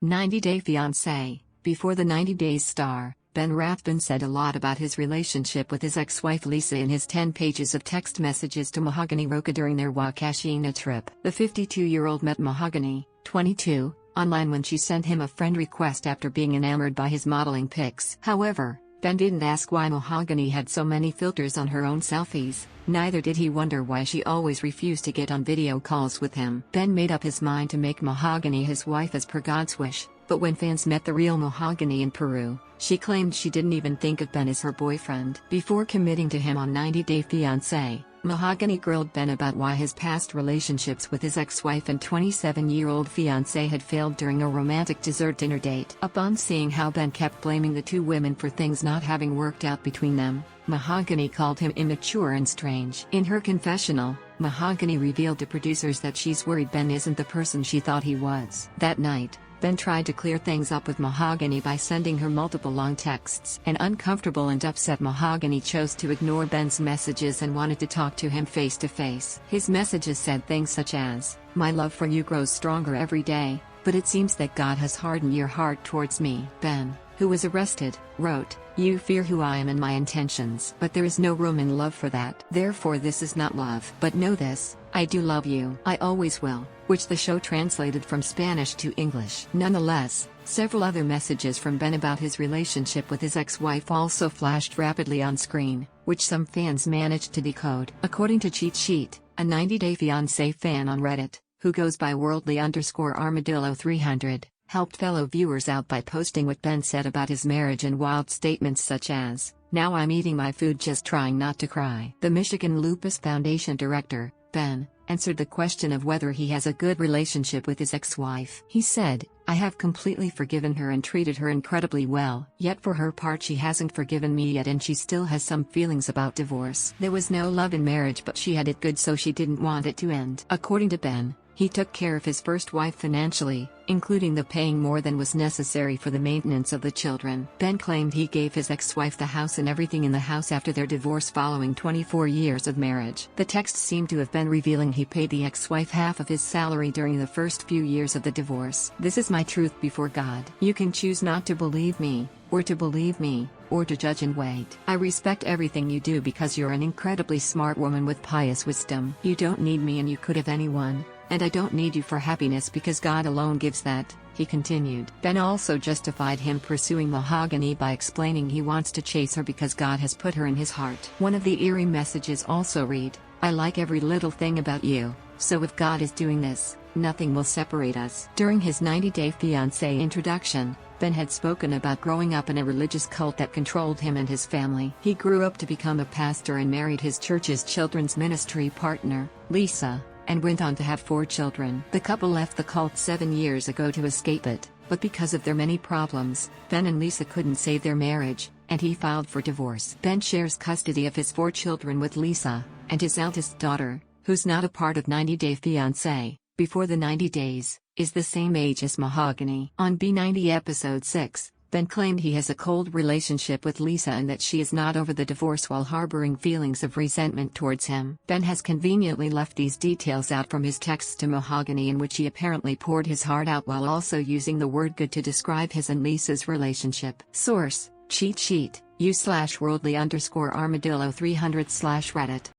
90-Day Fiancé. Before the 90 Days star, Ben Rathbun said a lot about his relationship with his ex-wife Lisa in his 10 pages of text messages to Mahogany Roca during their Huacachina trip. The 52-year-old met Mahogany, 22, online when she sent him a friend request after being enamored by his modeling pics. However, Ben didn't ask why Mahogany had so many filters on her own selfies, neither did he wonder why she always refused to get on video calls with him. Ben made up his mind to make Mahogany his wife as per God's wish, but when fans met the real Mahogany in Peru, she claimed she didn't even think of Ben as her boyfriend. Before committing to him on 90-Day Fiancé, Mahogany grilled Ben about why his past relationships with his ex-wife and 27-year-old fiancé had failed during a romantic dessert dinner date. Upon seeing how Ben kept blaming the two women for things not having worked out between them, Mahogany called him immature and strange. In her confessional, Mahogany revealed to producers that she's worried Ben isn't the person she thought he was. That night, Ben tried to clear things up with Mahogany by sending her multiple long texts. An uncomfortable and upset Mahogany chose to ignore Ben's messages and wanted to talk to him face to face. His messages said things such as, "My love for you grows stronger every day, but it seems that God has hardened your heart towards me." Ben, who was arrested, wrote, "You fear who I am and my intentions, but there is no room in love for that. Therefore this is not love. But know this, I do love you. I always will," which the show translated from Spanish to English. Nonetheless, several other messages from Ben about his relationship with his ex-wife also flashed rapidly on screen, which some fans managed to decode. According to Cheat Sheet, a 90-Day Fiancé fan on Reddit, who goes by worldly_armadillo 300, helped fellow viewers out by posting what Ben said about his marriage and wild statements such as, "Now I'm eating my food just trying not to cry." The Michigan Lupus Foundation director, Ben, answered the question of whether he has a good relationship with his ex-wife. He said, "I have completely forgiven her and treated her incredibly well. Yet for her part she hasn't forgiven me yet and she still has some feelings about divorce. There was no love in marriage but she had it good so she didn't want it to end." According to Ben, he took care of his first wife financially, including the paying more than was necessary for the maintenance of the children. Ben claimed he gave his ex-wife the house and everything in the house after their divorce following 24 years of marriage. The text seemed to have been revealing he paid the ex-wife half of his salary during the first few years of the divorce. "This is my truth before God. You can choose not to believe me, or to believe me, or to judge and wait. I respect everything you do because you're an incredibly smart woman with pious wisdom. You don't need me and you could have anyone. And I don't need you for happiness because God alone gives that," he continued. Ben also justified him pursuing Mahogany by explaining he wants to chase her because God has put her in his heart. One of the eerie messages also read, "I like every little thing about you, so if God is doing this, nothing will separate us." During his 90-Day Fiancé introduction, Ben had spoken about growing up in a religious cult that controlled him and his family. He grew up to become a pastor and married his church's children's ministry partner, Lisa, and went on to have 4 children. The couple left the cult 7 years ago to escape it, but because of their many problems, Ben and Lisa couldn't save their marriage, and he filed for divorce. Ben shares custody of his 4 children with Lisa, and his eldest daughter, who's not a part of 90-Day Fiancé, before the 90 days, is the same age as Mahogany. On B90 Episode 6, Ben claimed he has a cold relationship with Lisa and that she is not over the divorce while harboring feelings of resentment towards him. Ben has conveniently left these details out from his texts to Mahogany in which he apparently poured his heart out while also using the word good to describe his and Lisa's relationship. Source: Cheat Sheet, u/worldly_armadillo 300/Reddit.